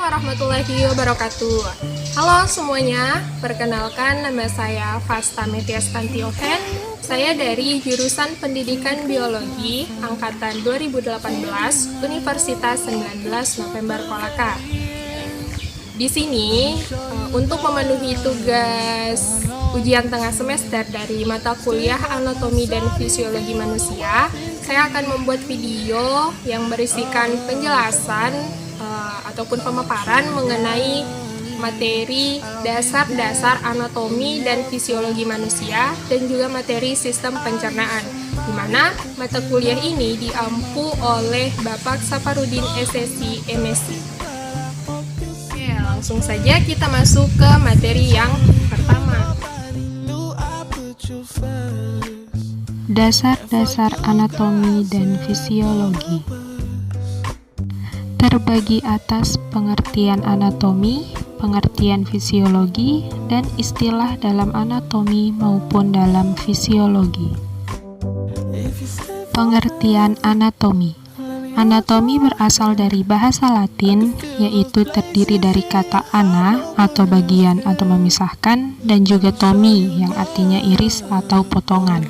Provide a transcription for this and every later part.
warahmatullahi wabarakatuh. Halo semuanya, perkenalkan nama saya Fasta Metiastantiohen. Saya dari jurusan Pendidikan Biologi angkatan 2018 Universitas 19 November Kolaka. Di sini untuk memenuhi tugas ujian tengah semester dari mata kuliah Anatomi dan Fisiologi Manusia, saya akan membuat video yang berisikan penjelasan ataupun pemaparan mengenai materi dasar-dasar anatomi dan fisiologi manusia dan juga materi sistem pencernaan, di mana mata kuliah ini diampu oleh Bapak Saparudin SSI MSc. Oke, langsung saja kita masuk ke materi yang pertama. Dasar-dasar anatomi dan fisiologi. Terbagi atas pengertian anatomi, pengertian fisiologi, dan istilah dalam anatomi maupun dalam fisiologi. Pengertian anatomi. Anatomi berasal dari bahasa Latin, yaitu terdiri dari kata ana atau bagian atau memisahkan, dan juga tomi yang artinya iris atau potongan.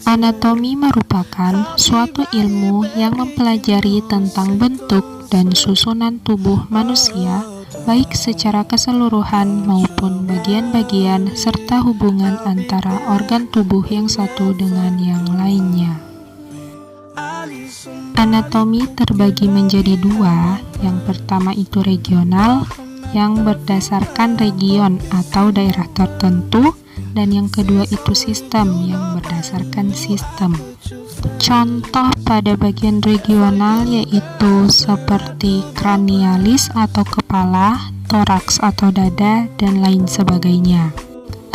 Anatomi merupakan suatu ilmu yang mempelajari tentang bentuk dan susunan tubuh manusia, baik secara keseluruhan maupun bagian-bagian, serta hubungan antara organ tubuh yang satu dengan yang lainnya. Anatomi terbagi menjadi dua, yang pertama itu regional, yang berdasarkan region atau daerah tertentu, dan yang kedua itu sistem, yang berdasarkan sistem. Contoh pada bagian regional yaitu seperti kranialis atau kepala, toraks atau dada, dan lain sebagainya.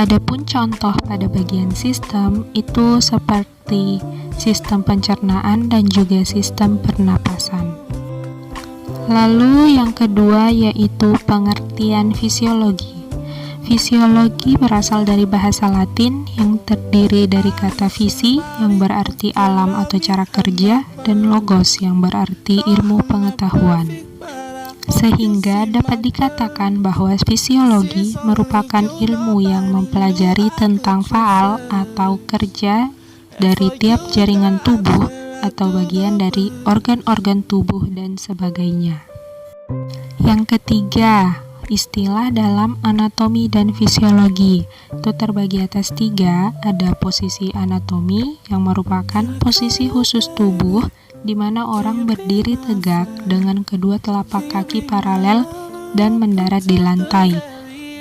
Adapun contoh pada bagian sistem itu seperti sistem pencernaan dan juga sistem pernapasan. Lalu yang kedua yaitu pengertian fisiologi. Fisiologi berasal dari bahasa Latin yang terdiri dari kata visi yang berarti alam atau cara kerja, dan logos yang berarti ilmu pengetahuan. Sehingga dapat dikatakan bahwa fisiologi merupakan ilmu yang mempelajari tentang faal atau kerja dari tiap jaringan tubuh atau bagian dari organ-organ tubuh dan sebagainya. Yang ketiga, istilah dalam anatomi dan fisiologi itu terbagi atas tiga. Ada posisi anatomi yang merupakan posisi khusus tubuh di mana orang berdiri tegak dengan kedua telapak kaki paralel dan mendarat di lantai,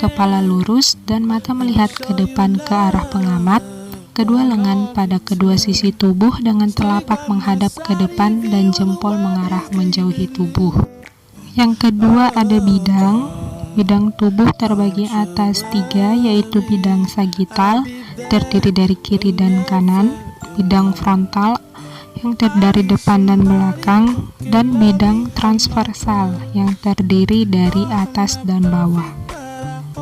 kepala lurus dan mata melihat ke depan ke arah pengamat, kedua lengan pada kedua sisi tubuh dengan telapak menghadap ke depan dan jempol mengarah menjauhi tubuh. Yang kedua ada bidang. Bidang tubuh terbagi atas tiga, yaitu bidang sagital, terdiri dari kiri dan kanan, bidang frontal, yang terdiri dari depan dan belakang, dan bidang transversal, yang terdiri dari atas dan bawah.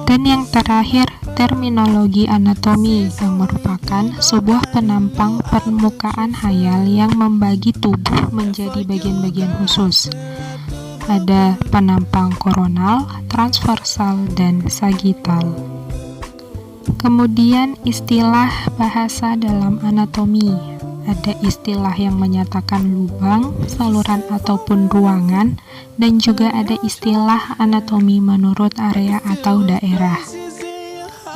Dan yang terakhir, terminologi anatomi, yang merupakan sebuah penampang permukaan hayal yang membagi tubuh menjadi bagian-bagian khusus. Ada penampang koronal, transversal, dan sagital. Kemudian istilah bahasa dalam anatomi. Ada istilah yang menyatakan lubang, saluran ataupun ruangan, dan juga ada istilah anatomi menurut area atau daerah.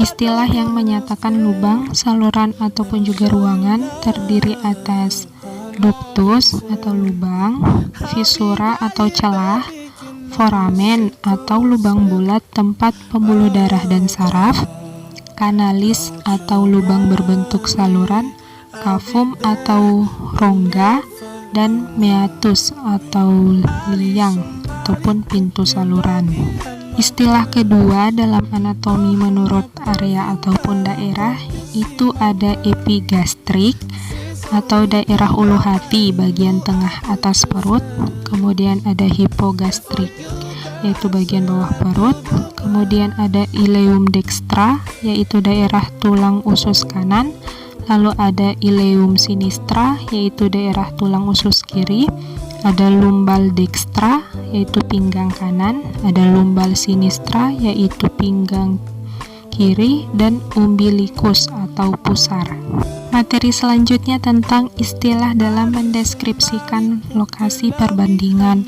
Istilah yang menyatakan lubang, saluran ataupun juga ruangan terdiri atas ductus atau lubang, fisura atau celah, foramen atau lubang bulat tempat pembuluh darah dan saraf, kanalis atau lubang berbentuk saluran, kafum atau rongga, dan meatus atau liang ataupun pintu saluran. Istilah kedua dalam anatomi menurut area ataupun daerah itu ada epigastrik atau daerah ulu hati bagian tengah atas perut, kemudian ada hipogastrik yaitu bagian bawah perut, kemudian ada ileum dextra yaitu daerah tulang usus kanan, lalu ada ileum sinistra yaitu daerah tulang usus kiri, Ada lumbal dextra, yaitu pinggang kanan, ada lumbal sinistra, yaitu pinggang kiri, dan umbilikus atau pusar. Materi selanjutnya tentang istilah dalam mendeskripsikan lokasi perbandingan.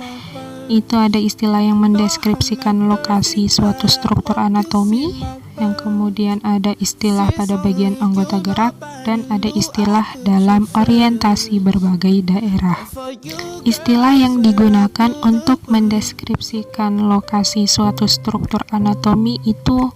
Itu ada istilah yang mendeskripsikan lokasi suatu struktur anatomi, yang kemudian ada istilah pada bagian anggota gerak, dan ada istilah dalam orientasi berbagai daerah. Istilah yang digunakan untuk mendeskripsikan lokasi suatu struktur anatomi itu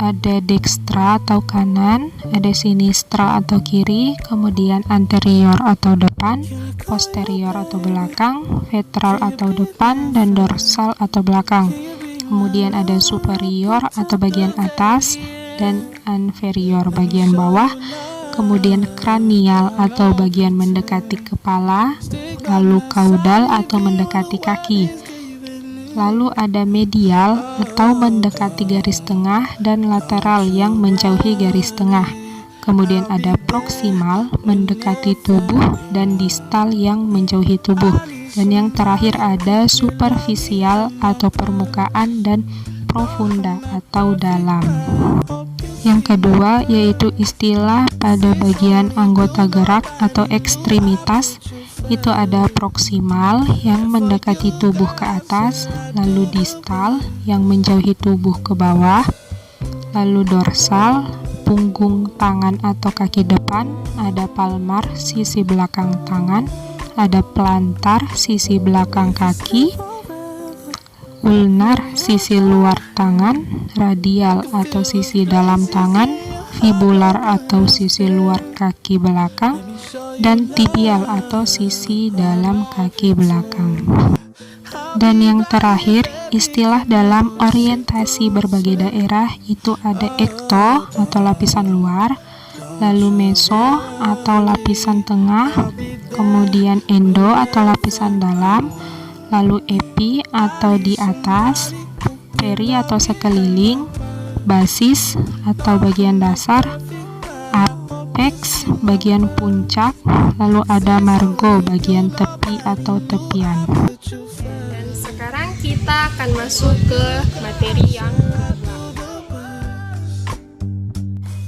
ada dextra atau kanan, ada sinistra atau kiri, kemudian anterior atau depan, posterior atau belakang, ventral atau depan, dan dorsal atau belakang. Kemudian ada superior atau bagian atas, dan inferior bagian bawah, kemudian kranial atau bagian mendekati kepala, lalu kaudal atau mendekati kaki. Lalu ada medial atau mendekati garis tengah, dan lateral yang menjauhi garis tengah. Kemudian ada proksimal mendekati tubuh, dan distal yang menjauhi tubuh. Dan yang terakhir ada superficial atau permukaan, dan profunda atau dalam. Yang kedua yaitu istilah pada bagian anggota gerak atau ekstremitas. Itu ada proksimal yang mendekati tubuh ke atas, lalu distal yang menjauhi tubuh ke bawah, lalu dorsal, punggung tangan atau kaki depan, ada palmar, sisi belakang tangan, ada plantar, sisi belakang kaki, ulnar, sisi luar tangan, radial atau sisi dalam tangan, fibular atau sisi luar kaki belakang, dan tibial atau sisi dalam kaki belakang. Dan yang terakhir, istilah dalam orientasi berbagai daerah itu ada ekto atau lapisan luar, lalu meso atau lapisan tengah, kemudian endo atau lapisan dalam, lalu epi atau di atas, peri atau sekeliling, basis atau bagian dasar, apex bagian puncak, lalu ada margo bagian tepi atau tepian. Dan sekarang kita akan masuk ke materi yang kedua.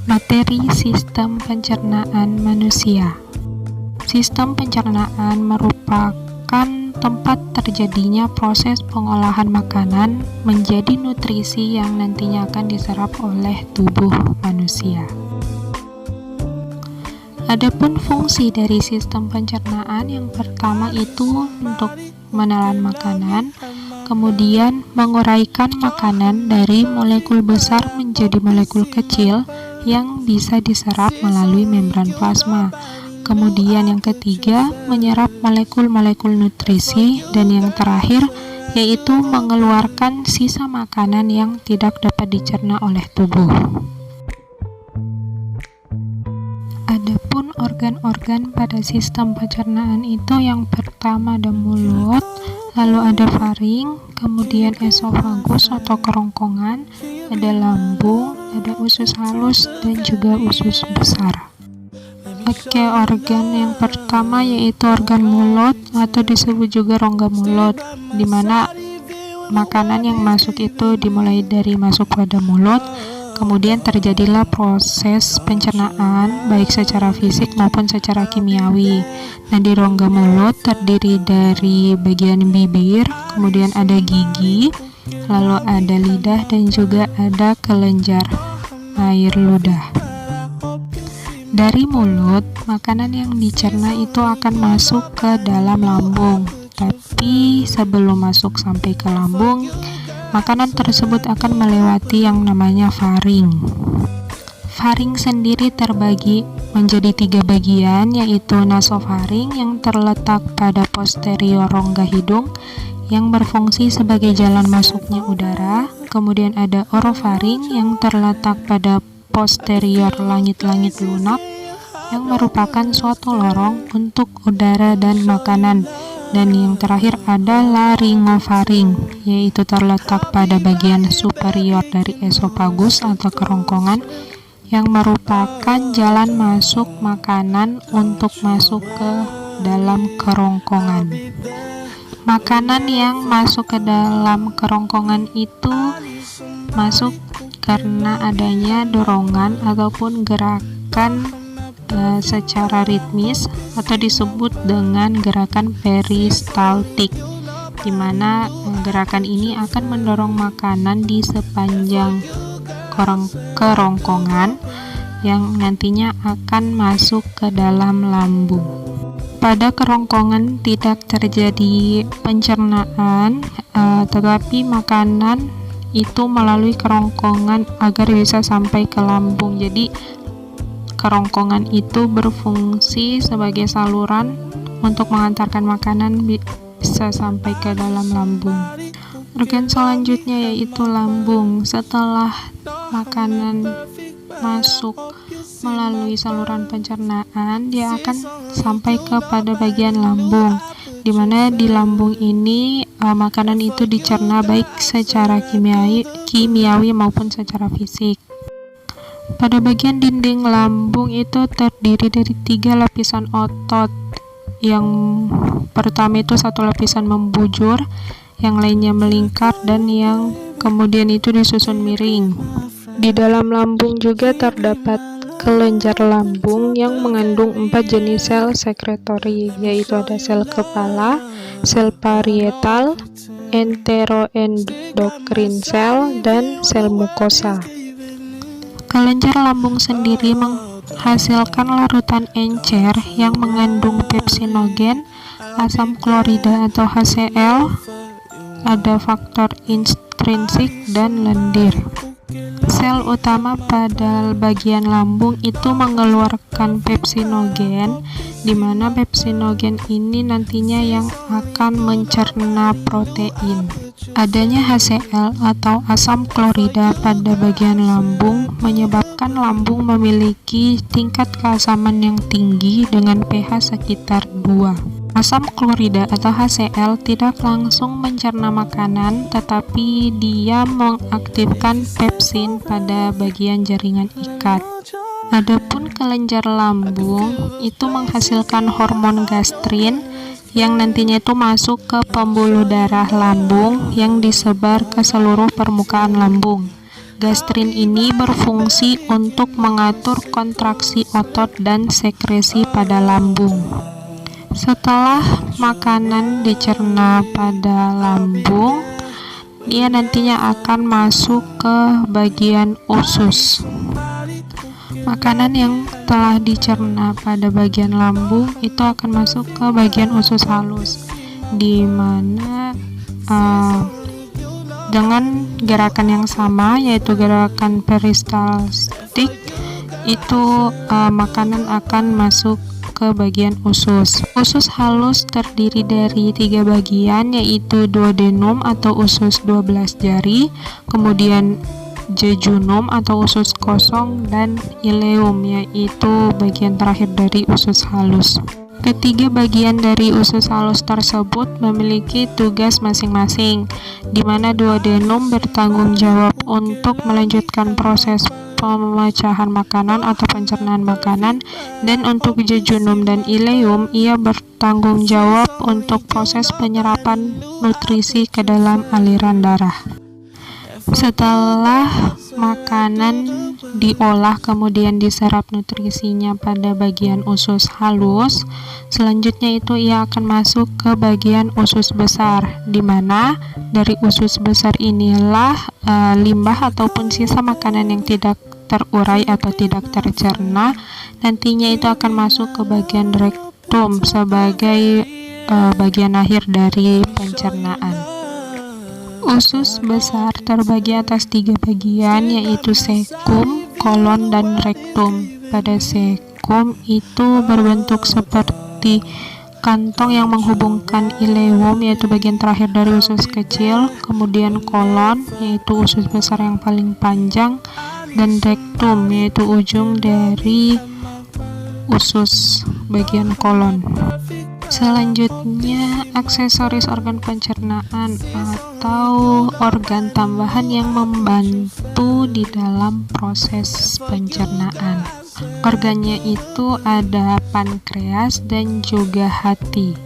Materi sistem pencernaan manusia. Sistem pencernaan merupakan tempat terjadinya proses pengolahan makanan menjadi nutrisi yang nantinya akan diserap oleh tubuh manusia. Adapun fungsi dari sistem pencernaan, yang pertama itu untuk menelan makanan, kemudian menguraikan makanan dari molekul besar menjadi molekul kecil yang bisa diserap melalui membran plasma. Kemudian yang ketiga, menyerap molekul-molekul nutrisi, dan yang terakhir yaitu mengeluarkan sisa makanan yang tidak dapat dicerna oleh tubuh. Adapun organ-organ pada sistem pencernaan itu, yang pertama ada mulut, lalu ada faring, kemudian esofagus atau kerongkongan, ada lambung, ada usus halus, dan juga usus besar. Oke, organ yang pertama yaitu organ mulut atau disebut juga rongga mulut, di mana makanan yang masuk itu dimulai dari masuk pada mulut, kemudian terjadilah proses pencernaan baik secara fisik maupun secara kimiawi. Nah, di rongga mulut terdiri dari bagian bibir, kemudian ada gigi, lalu ada lidah, dan juga ada kelenjar air ludah. Dari mulut, makanan yang dicerna itu akan masuk ke dalam lambung. Tapi sebelum masuk sampai ke lambung, makanan tersebut akan melewati yang namanya faring. Faring sendiri terbagi menjadi 3 bagian, yaitu nasofaring yang terletak pada posterior rongga hidung yang berfungsi sebagai jalan masuknya udara. Kemudian ada orofaring yang terletak pada posterior langit-langit lunak yang merupakan suatu lorong untuk udara dan makanan. Dan yang terakhir ada laryngofaring, yaitu terletak pada bagian superior dari esofagus atau kerongkongan yang merupakan jalan masuk makanan untuk masuk ke dalam kerongkongan. Makanan yang masuk ke dalam kerongkongan itu masuk karena adanya dorongan ataupun gerakan secara ritmis atau disebut dengan gerakan peristaltik, di mana gerakan ini akan mendorong makanan di sepanjang kerongkongan yang nantinya akan masuk ke dalam lambung. Pada kerongkongan tidak terjadi pencernaan, tetapi makanan itu melalui kerongkongan agar bisa sampai ke lambung. Jadi kerongkongan itu berfungsi sebagai saluran untuk mengantarkan makanan bisa sampai ke dalam lambung. Organ selanjutnya yaitu lambung. Setelah makanan masuk melalui saluran pencernaan, dia akan sampai kepada bagian lambung, di mana di lambung ini makanan itu dicerna baik secara kimiawi maupun secara fisik. Pada bagian dinding lambung itu terdiri dari 3 lapisan otot. Yang pertama itu satu lapisan membujur, yang lainnya melingkar, dan yang kemudian itu disusun miring. Di dalam lambung juga terdapat kelenjar lambung yang mengandung 4 jenis sel sekretori, yaitu ada sel kepala, sel parietal, enteroendokrin sel, dan sel mukosa. Kelenjar lambung sendiri menghasilkan larutan encer yang mengandung pepsinogen, asam klorida atau HCl, ada faktor intrinsik, dan lendir. Sel utama pada bagian lambung itu mengeluarkan pepsinogen, di mana pepsinogen ini nantinya yang akan mencerna protein. Adanya HCl atau asam klorida pada bagian lambung menyebabkan lambung memiliki tingkat keasaman yang tinggi dengan pH sekitar 2. Asam klorida atau HCl tidak langsung mencerna makanan, tetapi dia mengaktifkan pepsin pada bagian jaringan ikat. Adapun kelenjar lambung itu menghasilkan hormon gastrin yang nantinya itu masuk ke pembuluh darah lambung yang disebar ke seluruh permukaan lambung. Gastrin ini berfungsi untuk mengatur kontraksi otot dan sekresi pada lambung. Setelah makanan dicerna pada lambung, dia nantinya akan masuk ke bagian usus. Makanan yang telah dicerna pada bagian lambung itu akan masuk ke bagian usus halus, di mana dengan gerakan yang sama, yaitu gerakan peristaltik, itu makanan akan masuk ke bagian usus. Usus halus terdiri dari 3 bagian, yaitu duodenum atau usus 12 jari, kemudian jejunum atau usus kosong, dan ileum, yaitu bagian terakhir dari usus halus. Ketiga bagian dari usus halus tersebut memiliki tugas masing-masing, di mana duodenum bertanggung jawab untuk melanjutkan proses pemecahan makanan atau pencernaan makanan, dan untuk jejunum dan ileum ia bertanggung jawab untuk proses penyerapan nutrisi ke dalam aliran darah. Setelah makanan diolah kemudian diserap nutrisinya pada bagian usus halus, selanjutnya itu ia akan masuk ke bagian usus besar, di mana dari usus besar inilah limbah ataupun sisa makanan yang tidak terurai atau tidak tercerna nantinya itu akan masuk ke bagian rektum sebagai bagian akhir dari pencernaan. Usus besar terbagi atas 3 bagian, yaitu sekum, kolon, dan rektum. Pada sekum itu berbentuk seperti kantong yang menghubungkan ileum, yaitu bagian terakhir dari usus kecil, kemudian kolon, yaitu usus besar yang paling panjang, dan rektum, yaitu ujung dari usus bagian kolon. Selanjutnya, aksesoris organ pencernaan atau organ tambahan yang membantu di dalam proses pencernaan. Organnya itu ada pankreas dan juga hati.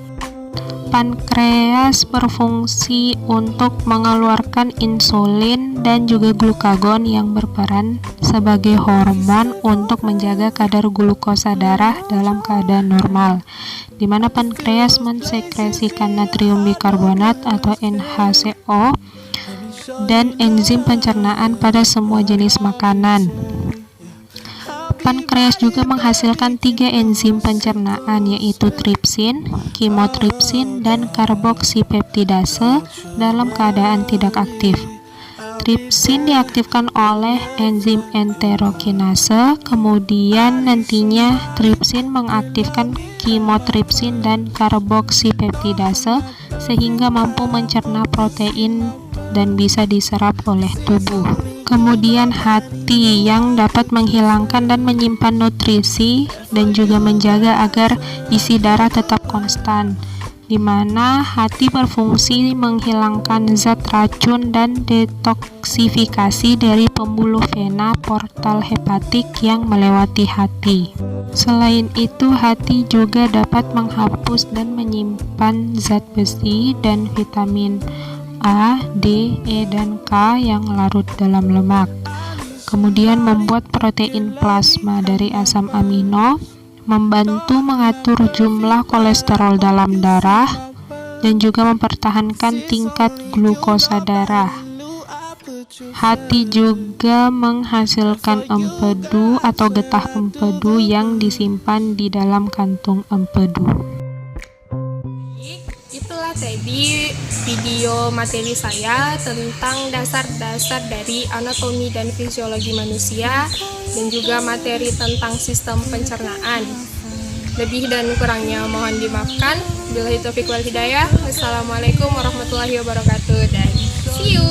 Pankreas berfungsi untuk mengeluarkan insulin dan juga glukagon yang berperan sebagai hormon untuk menjaga kadar glukosa darah dalam keadaan normal, di mana pankreas mensekresikan natrium bikarbonat atau NaCO dan enzim pencernaan pada semua jenis makanan. Pankreas juga menghasilkan 3 enzim pencernaan, yaitu tripsin, kimotripsin, dan karboksipeptidase dalam keadaan tidak aktif. Tripsin diaktifkan oleh enzim enterokinase, kemudian nantinya tripsin mengaktifkan kimotripsin dan karboksipeptidase sehingga mampu mencerna protein dan bisa diserap oleh tubuh. Kemudian hati yang dapat menghilangkan dan menyimpan nutrisi dan juga menjaga agar isi darah tetap konstan, di mana hati berfungsi menghilangkan zat racun dan detoksifikasi dari pembuluh vena portal hepatik yang melewati hati. Selain itu, hati juga dapat menghapus dan menyimpan zat besi dan vitamin A, D, E, dan K yang larut dalam lemak. Kemudian membuat protein plasma dari asam amino, membantu mengatur jumlah kolesterol dalam darah, dan juga mempertahankan tingkat glukosa darah. Hati juga menghasilkan empedu atau getah empedu yang disimpan di dalam kantung empedu. Itulah tadi video materi saya tentang dasar-dasar dari anatomi dan fisiologi manusia dan juga materi tentang sistem pencernaan. Lebih dan kurangnya mohon dimaafkan. Billahi taufiq wal hidayah. Wassalamualaikum warahmatullahi wabarakatuh dan see you.